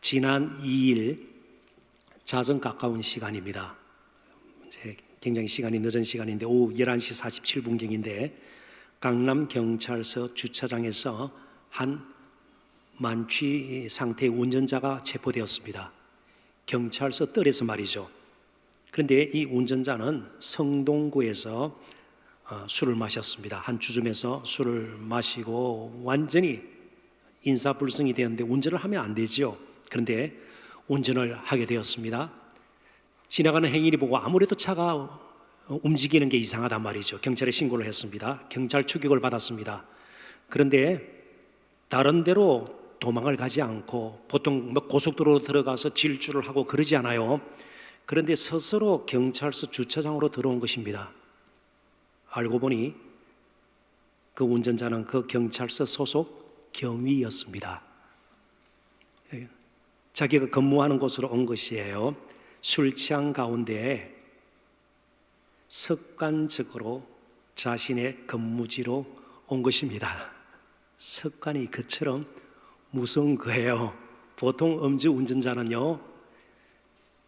지난 2일 자정 가까운 시간입니다. 이제 굉장히 시간이 늦은 시간인데 오후 11시 47분경인데 강남경찰서 주차장에서 한 만취 상태의 운전자가 체포되었습니다. 경찰서 뜰에서 말이죠. 그런데 이 운전자는 성동구에서 술을 마셨습니다. 한 주점에서 술을 마시고 완전히 인사불성이 되었는데 운전을 하면 안 되죠. 그런데 운전을 하게 되었습니다. 지나가는 행인이 보고 아무래도 차가 움직이는 게 이상하단 말이죠. 경찰에 신고를 했습니다. 경찰 추격을 받았습니다. 그런데 다른 데로 도망을 가지 않고 보통 고속도로로 들어가서 질주를 하고 그러지 않아요. 그런데 스스로 경찰서 주차장으로 들어온 것입니다. 알고 보니 그 운전자는 그 경찰서 소속 경위였습니다. 자기가 근무하는 곳으로 온 것이에요. 술 취한 가운데 습관적으로 자신의 근무지로 온 것입니다. 습관이 그처럼 무서운 거예요. 보통 음주 운전자는요,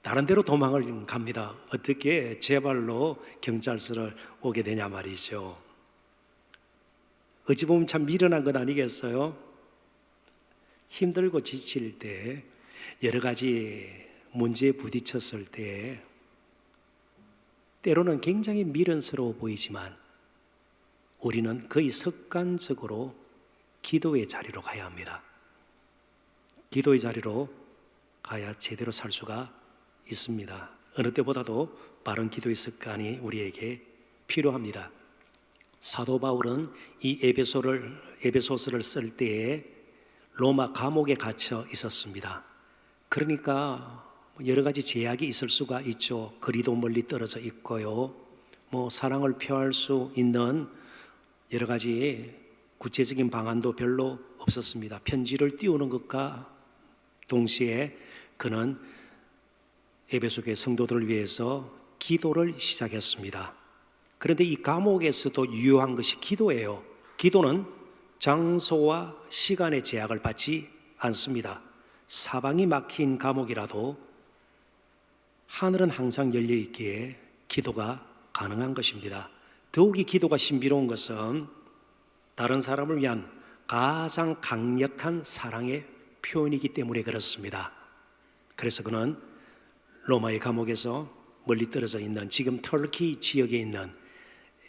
다른 데로 도망을 갑니다. 어떻게 제 발로 경찰서를 오게 되냐 말이죠. 어찌 보면 참 미련한 것 아니겠어요? 힘들고 지칠 때, 여러 가지 문제에 부딪혔을 때 때로는 굉장히 미련스러워 보이지만 우리는 거의 습관적으로 기도의 자리로 가야 합니다. 기도의 자리로 가야 제대로 살 수가 있습니다. 어느 때보다도 바른 기도의 습관이 우리에게 필요합니다. 사도 바울은 이 에베소서를 쓸 때에 로마 감옥에 갇혀 있었습니다. 그러니까 여러 가지 제약이 있을 수가 있죠. 거리도 멀리 떨어져 있고요. 사랑을 표할 수 있는 여러 가지 구체적인 방안도 별로 없었습니다. 편지를 띄우는 것과 동시에 그는 에베소 교회 성도들을 위해서 기도를 시작했습니다. 그런데 이 감옥에서도 유효한 것이 기도예요. 기도는 장소와 시간의 제약을 받지 않습니다. 사방이 막힌 감옥이라도 하늘은 항상 열려 있기에 기도가 가능한 것입니다. 더욱이 기도가 신비로운 것은 다른 사람을 위한 가장 강력한 사랑의 표현이기 때문에 그렇습니다. 그래서 그는 로마의 감옥에서 멀리 떨어져 있는 지금 터키 지역에 있는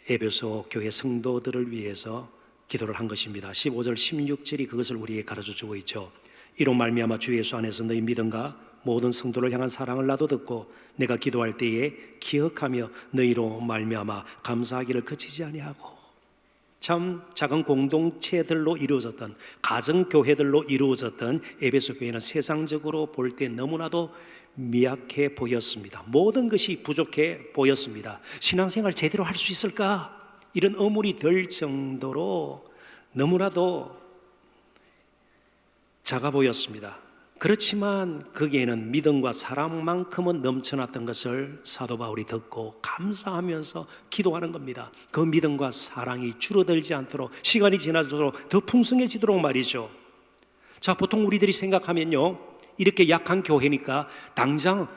에베소 교회 성도들을 위해서 기도를 한 것입니다. 15절 16절이 그것을 우리에게 가르쳐주고 있죠. 이로 말미암아 주 예수 안에서 너희 믿음과 모든 성도를 향한 사랑을 나도 듣고 내가 기도할 때에 기억하며 너희로 말미암아 감사하기를 그치지 아니하고. 참 작은 공동체들로 이루어졌던 가정교회들로 이루어졌던 에베소 교회는 세상적으로 볼 때 너무나도 미약해 보였습니다. 모든 것이 부족해 보였습니다. 신앙생활 제대로 할 수 있을까? 이런 의문이 들 정도로 너무나도 작아 보였습니다. 그렇지만 거기에는 믿음과 사랑만큼은 넘쳐났던 것을 사도 바울이 듣고 감사하면서 기도하는 겁니다. 그 믿음과 사랑이 줄어들지 않도록, 시간이 지나도록 더 풍성해지도록 말이죠. 자, 보통 우리들이 생각하면요, 이렇게 약한 교회니까 당장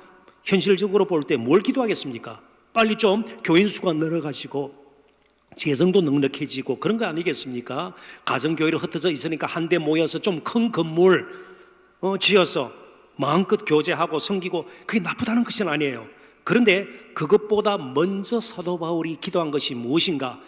현실적으로 볼 때 뭘 기도하겠습니까? 빨리 좀 교인 수가 늘어가지고 재정도 넉넉해지고 그런 거 아니겠습니까? 가정교회로 흩어져 있으니까 한데 모여서 좀 큰 건물 지어서 마음껏 교제하고 섬기고, 그게 나쁘다는 것은 아니에요. 그런데 그것보다 먼저 사도 바울이 기도한 것이 무엇인가?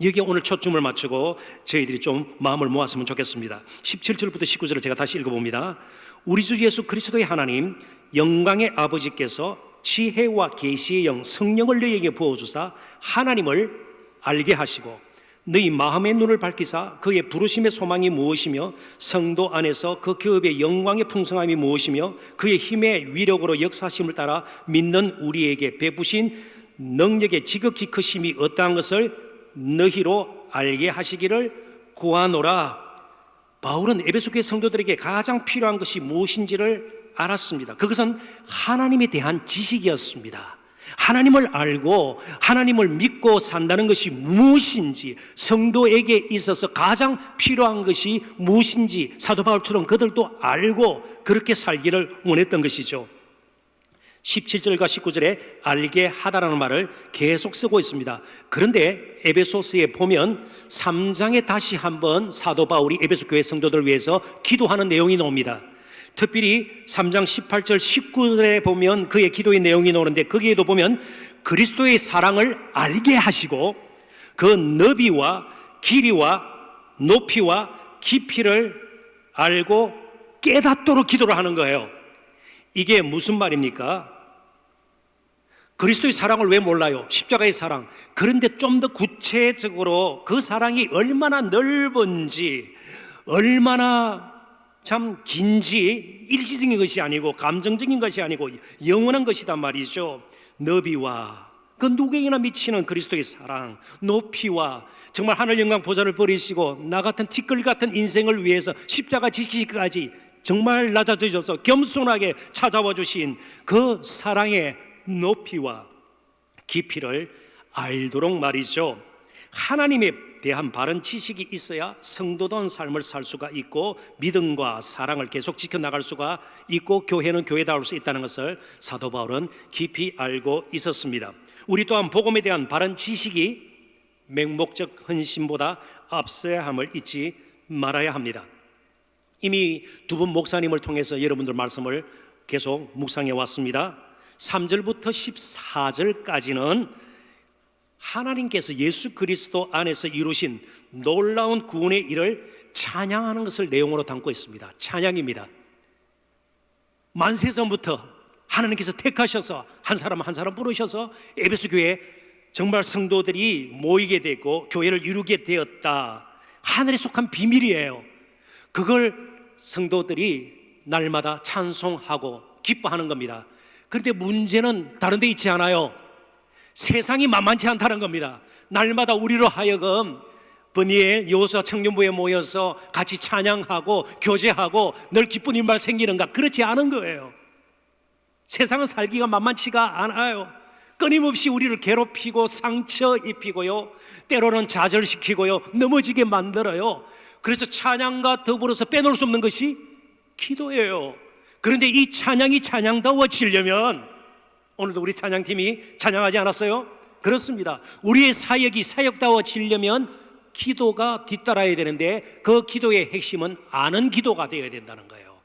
여기에 오늘 초점을 맞추고 저희들이 좀 마음을 모았으면 좋겠습니다. 17절부터 19절을 제가 다시 읽어봅니다. 우리 주 예수 그리스도의 하나님 영광의 아버지께서 지혜와 계시의 영 성령을 너희에게 부어주사 하나님을 알게 하시고 너희 마음의 눈을 밝히사 그의 부르심의 소망이 무엇이며 성도 안에서 그 기업의 영광의 풍성함이 무엇이며 그의 힘의 위력으로 역사심을 따라 믿는 우리에게 베푸신 능력의 지극히 크심이 어떠한 것을 너희로 알게 하시기를 구하노라. 바울은 에베소 교회 성도들에게 가장 필요한 것이 무엇인지를 알았습니다. 그것은 하나님에 대한 지식이었습니다. 하나님을 알고 하나님을 믿고 산다는 것이 무엇인지, 성도에게 있어서 가장 필요한 것이 무엇인지 사도 바울처럼 그들도 알고 그렇게 살기를 원했던 것이죠. 17절과 19절에 알게 하다라는 말을 계속 쓰고 있습니다. 그런데 에베소서에 보면 3장에 다시 한번 사도 바울이 에베소 교회 성도들을 위해서 기도하는 내용이 나옵니다. 특별히 3장 18절 19절에 보면 그의 기도의 내용이 나오는데, 거기에도 보면 그리스도의 사랑을 알게 하시고 그 너비와 길이와 높이와 깊이를 알고 깨닫도록 기도를 하는 거예요. 이게 무슨 말입니까? 그리스도의 사랑을 왜 몰라요? 십자가의 사랑. 그런데 좀 더 구체적으로 그 사랑이 얼마나 넓은지, 얼마나 참 긴지, 일시적인 것이 아니고 감정적인 것이 아니고 영원한 것이단 말이죠. 너비와 그 누구에게나 미치는 그리스도의 사랑, 높이와 정말 하늘 영광 보좌를 버리시고 나 같은 티끌 같은 인생을 위해서 십자가 지키기까지 정말 낮아지셔서 겸손하게 찾아와 주신 그 사랑의 높이와 깊이를 알도록 말이죠. 하나님에 대한 바른 지식이 있어야 성도다운 삶을 살 수가 있고 믿음과 사랑을 계속 지켜나갈 수가 있고 교회는 교회다울 수 있다는 것을 사도 바울은 깊이 알고 있었습니다. 우리 또한 복음에 대한 바른 지식이 맹목적 헌신보다 앞서야 함을 잊지 말아야 합니다. 이미 두 분 목사님을 통해서 여러분들 말씀을 계속 묵상해 왔습니다. 3절부터 14절까지는 하나님께서 예수 그리스도 안에서 이루신 놀라운 구원의 일을 찬양하는 것을 내용으로 담고 있습니다. 찬양입니다. 만세전부터 하나님께서 택하셔서 한 사람 한 사람 부르셔서 에베소 교회에 정말 성도들이 모이게 되고 교회를 이루게 되었다. 하늘에 속한 비밀이에요. 그걸 성도들이 날마다 찬송하고 기뻐하는 겁니다. 그런데 문제는 다른 데 있지 않아요. 세상이 만만치 않다는 겁니다. 날마다 우리로 하여금 버니엘 여호수아 청년부에 모여서 같이 찬양하고 교제하고 늘 기쁜 일만 생기는가? 그렇지 않은 거예요. 세상은 살기가 만만치가 않아요. 끊임없이 우리를 괴롭히고 상처 입히고요, 때로는 좌절시키고요, 넘어지게 만들어요. 그래서 찬양과 더불어서 빼놓을 수 없는 것이 기도예요. 그런데 이 찬양이 찬양다워지려면, 오늘도 우리 찬양팀이 찬양하지 않았어요? 그렇습니다. 우리의 사역이 사역다워지려면 기도가 뒤따라야 되는데, 그 기도의 핵심은 아는 기도가 되어야 된다는 거예요.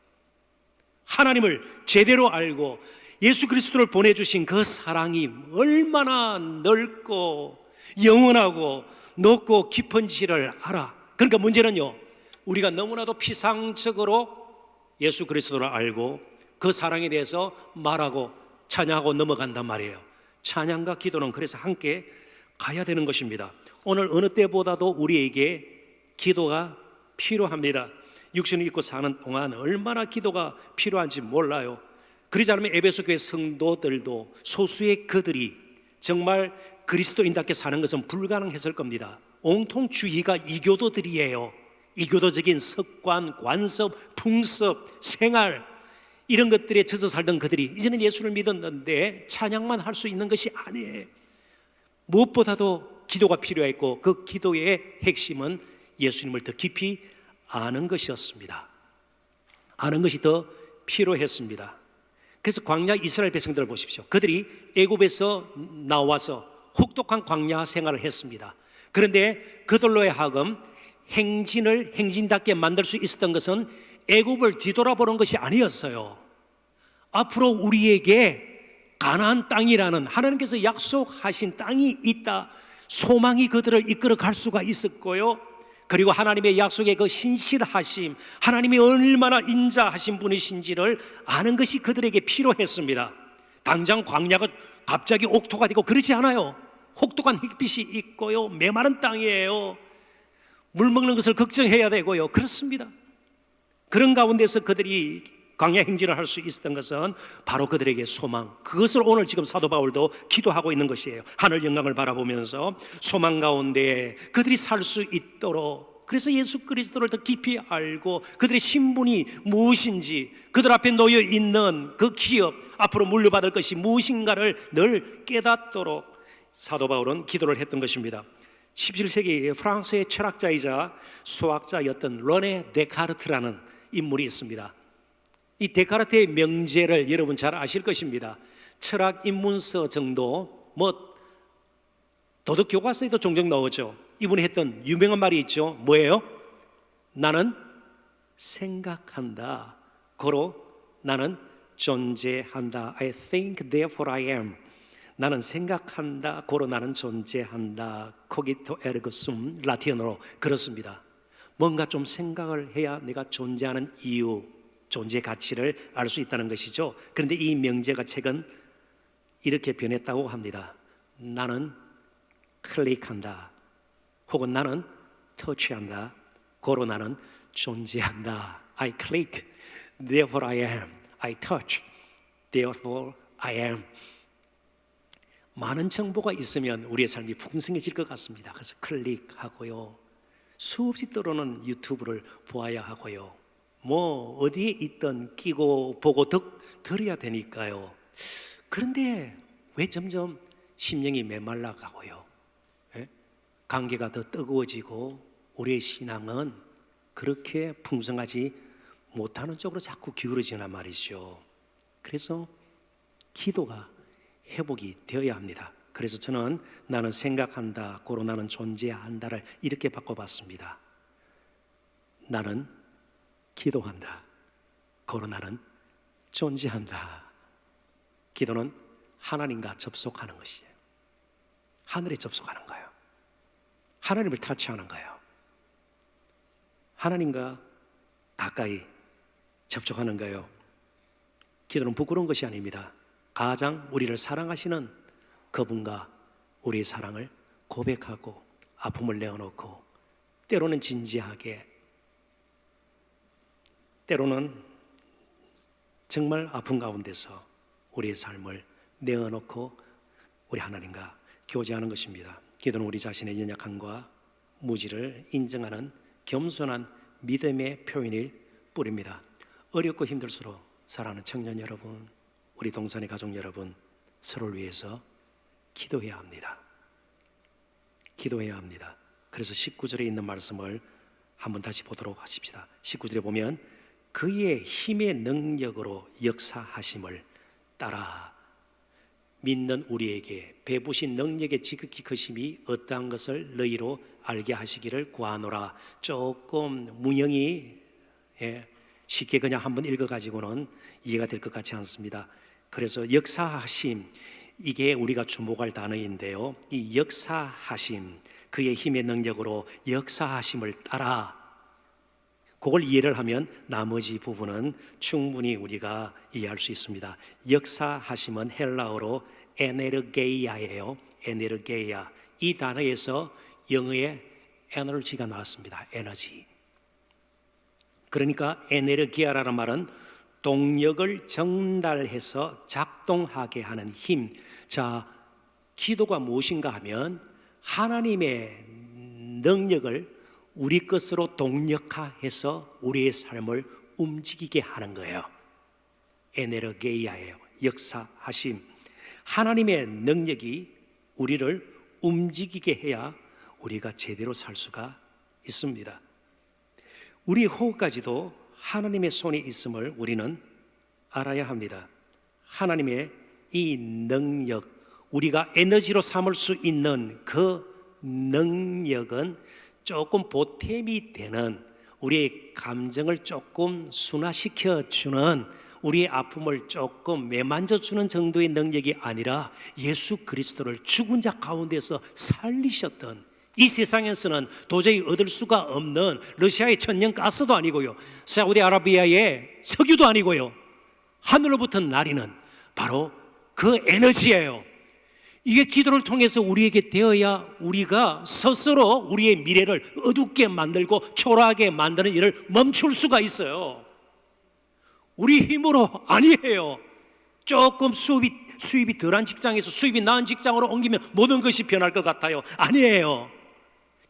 하나님을 제대로 알고 예수 그리스도를 보내주신 그 사랑이 얼마나 넓고 영원하고 높고 깊은지를 알아. 그러니까 문제는요, 우리가 너무나도 피상적으로 예수 그리스도를 알고 그 사랑에 대해서 말하고 찬양하고 넘어간단 말이에요. 찬양과 기도는 그래서 함께 가야 되는 것입니다. 오늘 어느 때보다도 우리에게 기도가 필요합니다. 육신을 입고 사는 동안 얼마나 기도가 필요한지 몰라요. 그러지 않으면 에베소 교회 성도들도 소수의 그들이 정말 그리스도인답게 사는 것은 불가능했을 겁니다. 온통 주의가 이교도들이에요. 이교도적인 습관, 관습, 풍습, 생활, 이런 것들에 젖어 살던 그들이 이제는 예수를 믿었는데 찬양만 할 수 있는 것이 아니에요. 무엇보다도 기도가 필요했고, 그 기도의 핵심은 예수님을 더 깊이 아는 것이었습니다. 아는 것이 더 필요했습니다. 그래서 광야 이스라엘 백성들을 보십시오. 그들이 애굽에서 나와서 혹독한 광야 생활을 했습니다. 그런데 그들로 하여금 행진을 행진답게 만들 수 있었던 것은 애굽을 뒤돌아보는 것이 아니었어요. 앞으로 우리에게 가나안 땅이라는 하나님께서 약속하신 땅이 있다, 소망이 그들을 이끌어 갈 수가 있었고요, 그리고 하나님의 약속의 그 신실하심, 하나님이 얼마나 인자하신 분이신지를 아는 것이 그들에게 필요했습니다. 당장 광야가 갑자기 옥토가 되고 그러지 않아요. 혹독한 햇빛이 있고요, 메마른 땅이에요. 물 먹는 것을 걱정해야 되고요. 그렇습니다. 그런 가운데서 그들이 광야 행진을 할 수 있었던 것은 바로 그들에게 소망, 그것을 오늘 지금 사도 바울도 기도하고 있는 것이에요. 하늘 영광을 바라보면서 소망 가운데 그들이 살 수 있도록 그래서 예수 그리스도를 더 깊이 알고 그들의 신분이 무엇인지, 그들 앞에 놓여 있는 그 기업, 앞으로 물려받을 것이 무엇인가를 늘 깨닫도록 사도 바울은 기도를 했던 것입니다. 17세기 프랑스의 철학자이자 수학자였던 르네 데카르트라는 인물이 있습니다. 이 데카르트의 명제를 여러분 잘 아실 것입니다. 철학 입문서 정도, 도덕 교과서에도 종종 나오죠. 이분이 했던 유명한 말이 있죠. 뭐예요? 나는 생각한다. 고로 나는 존재한다. I think, therefore I am. 나는 생각한다. 고로 나는 존재한다. cogito ergo sum, 라틴어로 그렇습니다. 뭔가 좀 생각을 해야 내가 존재하는 이유, 존재 가치를 알 수 있다는 것이죠. 그런데 이 명제가 최근 이렇게 변했다고 합니다. 나는 클릭한다. 혹은 나는 터치한다. 고로 나는 존재한다. I click, therefore I am. I touch, therefore I am. 많은 정보가 있으면 우리의 삶이 풍성해질 것 같습니다. 그래서 클릭하고요, 수없이 때로는 유튜브를 보아야 하고요, 어디에 있든 끼고 보고 들어야 되니까요. 그런데 왜 점점 심령이 메말라 가고요, 관계가 더 뜨거워지고 우리의 신앙은 그렇게 풍성하지 못하는 쪽으로 자꾸 기울어지나 말이죠. 그래서 기도가 회복이 되어야 합니다. 그래서 저는 나는 생각한다, 고로 나는 존재한다를 이렇게 바꿔봤습니다. 나는 기도한다, 고로 나는 존재한다. 기도는 하나님과 접속하는 것이에요. 하늘에 접속하는 거예요. 하나님을 타치하는 거예요. 하나님과 가까이 접촉하는 거예요. 기도는 부끄러운 것이 아닙니다. 가장 우리를 사랑하시는 그분과 우리의 사랑을 고백하고 아픔을 내어놓고, 때로는 진지하게, 때로는 정말 아픔 가운데서 우리의 삶을 내어놓고 우리 하나님과 교제하는 것입니다. 기도는 우리 자신의 연약함과 무지를 인정하는 겸손한 믿음의 표현일 뿐입니다. 어렵고 힘들수록 사랑하는 청년 여러분, 우리 동산의 가족 여러분, 서로를 위해서 기도해야 합니다. 기도해야 합니다. 그래서 19절에 있는 말씀을 한번 다시 보도록 하십시다. 19절에 보면 그의 힘의 능력으로 역사하심을 따라 믿는 우리에게 베푸신 능력의 지극히 크심이 어떠한 것을 너희로 알게 하시기를 구하노라. 조금 문형이 쉽게 그냥 한번 읽어가지고는 이해가 될 것 같지 않습니다. 그래서 역사하심, 이게 우리가 주목할 단어인데요, 이 역사하심, 그의 힘의 능력으로 역사하심을 따라, 그걸 이해를 하면 나머지 부분은 충분히 우리가 이해할 수 있습니다. 역사하심은 헬라어로 에네르게이아예요. 에네르게이아. 이 단어에서 영어의 에너지가 나왔습니다. 에너지. 그러니까 에네르기아라는 말은 동력을 전달해서 작동하게 하는 힘. 자, 기도가 무엇인가 하면 하나님의 능력을 우리 것으로 동력화해서 우리의 삶을 움직이게 하는 거예요. 에네르게이아예요. 역사하심. 하나님의 능력이 우리를 움직이게 해야 우리가 제대로 살 수가 있습니다. 우리의 호흡까지도 하나님의 손에 있음을 우리는 알아야 합니다. 하나님의 이 능력, 우리가 에너지로 삼을 수 있는 그 능력은 조금 보탬이 되는, 우리의 감정을 조금 순화시켜주는, 우리의 아픔을 조금 매만져주는 정도의 능력이 아니라 예수 그리스도를 죽은 자 가운데서 살리셨던, 이 세상에서는 도저히 얻을 수가 없는 러시아의 천연가스도 아니고요, 사우디아라비아의 석유도 아니고요, 하늘로부터 나리는 바로 그 에너지예요. 이게 기도를 통해서 우리에게 되어야 우리가 스스로 우리의 미래를 어둡게 만들고 초라하게 만드는 일을 멈출 수가 있어요. 우리 힘으로 아니에요. 조금 수입이 덜한 직장에서 수입이 나은 직장으로 옮기면 모든 것이 변할 것 같아요. 아니에요.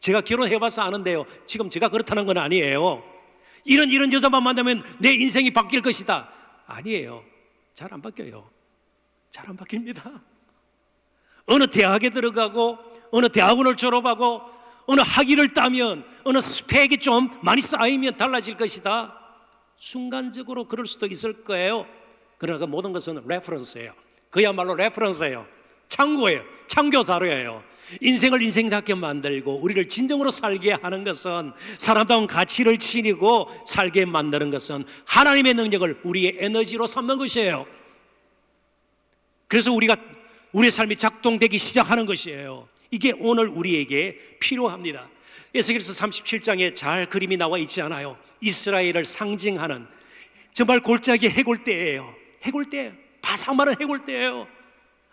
제가 결혼해봐서 아는데요, 지금 제가 그렇다는 건 아니에요. 이런 여자만 만나면 내 인생이 바뀔 것이다, 아니에요. 잘 안 바뀌어요. 잘 안 바뀝니다. 어느 대학에 들어가고 어느 대학원을 졸업하고 어느 학위를 따면 어느 스펙이 좀 많이 쌓이면 달라질 것이다. 순간적으로 그럴 수도 있을 거예요. 그러나 그 모든 것은 레퍼런스예요. 그야말로 레퍼런스예요. 참고예요. 참교 자료예요. 인생을 인생답게 만들고 우리를 진정으로 살게 하는 것은, 사람다운 가치를 지니고 살게 만드는 것은 하나님의 능력을 우리의 에너지로 삼는 것이에요. 그래서 우리의 삶이 작동되기 시작하는 것이에요. 이게 오늘 우리에게 필요합니다. 에스겔서 37장에 잘 그림이 나와 있지 않아요? 이스라엘을 상징하는 정말 골짜기 해골대예요. 해골대, 바삭마른 해골대예요.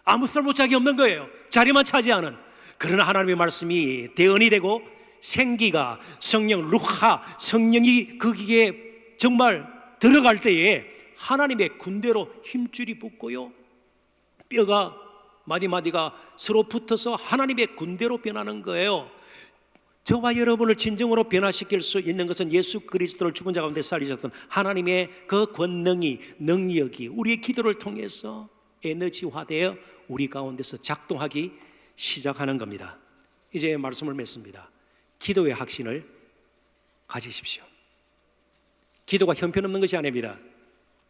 아무 쓸모짝이 없는 거예요. 자리만 차지하는. 그러나 하나님의 말씀이 대언이 되고 생기가, 성령 루하, 성령이 거기에 정말 들어갈 때에 하나님의 군대로 힘줄이 붙고요, 뼈가 마디마디가 서로 붙어서 하나님의 군대로 변하는 거예요. 저와 여러분을 진정으로 변화시킬 수 있는 것은 예수 그리스도를 죽은 자 가운데 살리셨던 하나님의 그 권능이, 능력이 우리의 기도를 통해서 에너지화되어 우리 가운데서 작동하기 시작하는 겁니다. 이제 말씀을 맺습니다. 기도의 확신을 가지십시오. 기도가 형편없는 것이 아닙니다.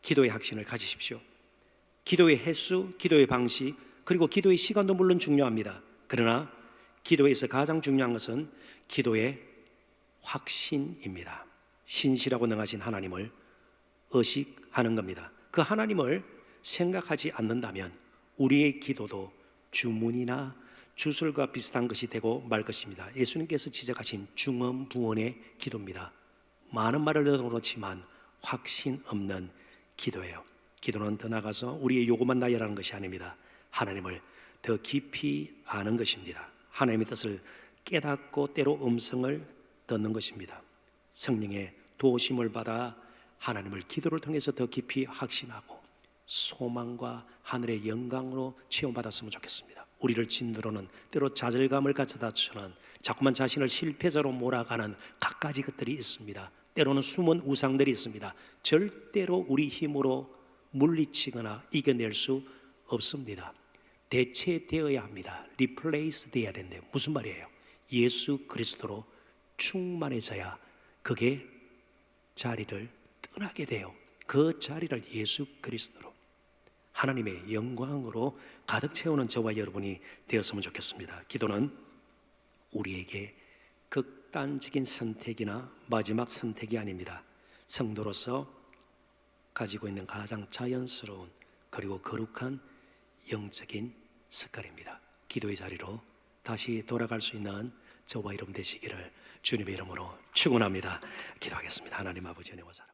기도의 확신을 가지십시오. 기도의 횟수, 기도의 방식, 그리고 기도의 시간도 물론 중요합니다. 그러나 기도에서 가장 중요한 것은 기도의 확신입니다. 신실하고 능하신 하나님을 의식하는 겁니다. 그 하나님을 생각하지 않는다면 우리의 기도도 주문이나 주술과 비슷한 것이 되고 말 것입니다. 예수님께서 지적하신 중언부언의 기도입니다. 많은 말을 들어도 그렇지만 확신 없는 기도예요. 기도는 더 나아가서 우리의 요구만 나열하는 것이 아닙니다. 하나님을 더 깊이 아는 것입니다. 하나님의 뜻을 깨닫고 때로 음성을 듣는 것입니다. 성령의 도우심을 받아 하나님을 기도를 통해서 더 깊이 확신하고 소망과 하늘의 영광으로 체험받았으면 좋겠습니다. 우리를 짓누르는, 때로 좌절감을 가져다 주는, 자꾸만 자신을 실패자로 몰아가는 갖가지 것들이 있습니다. 때로는 숨은 우상들이 있습니다. 절대로 우리 힘으로 물리치거나 이겨낼 수 없습니다. 대체되어야 합니다. 리플레이스 되어야 된대요. 무슨 말이에요? 예수 그리스도로 충만해져야 그게 자리를 떠나게 돼요. 그 자리를 예수 그리스도로 하나님의 영광으로 가득 채우는 저와 여러분이 되었으면 좋겠습니다. 기도는 우리에게 극단적인 선택이나 마지막 선택이 아닙니다. 성도로서 가지고 있는 가장 자연스러운 그리고 거룩한 영적인 습관입니다. 기도의 자리로 다시 돌아갈 수 있는 저와 여러분 되시기를 주님의 이름으로 축원합니다. 기도하겠습니다. 하나님 아버지 은혜와 사랑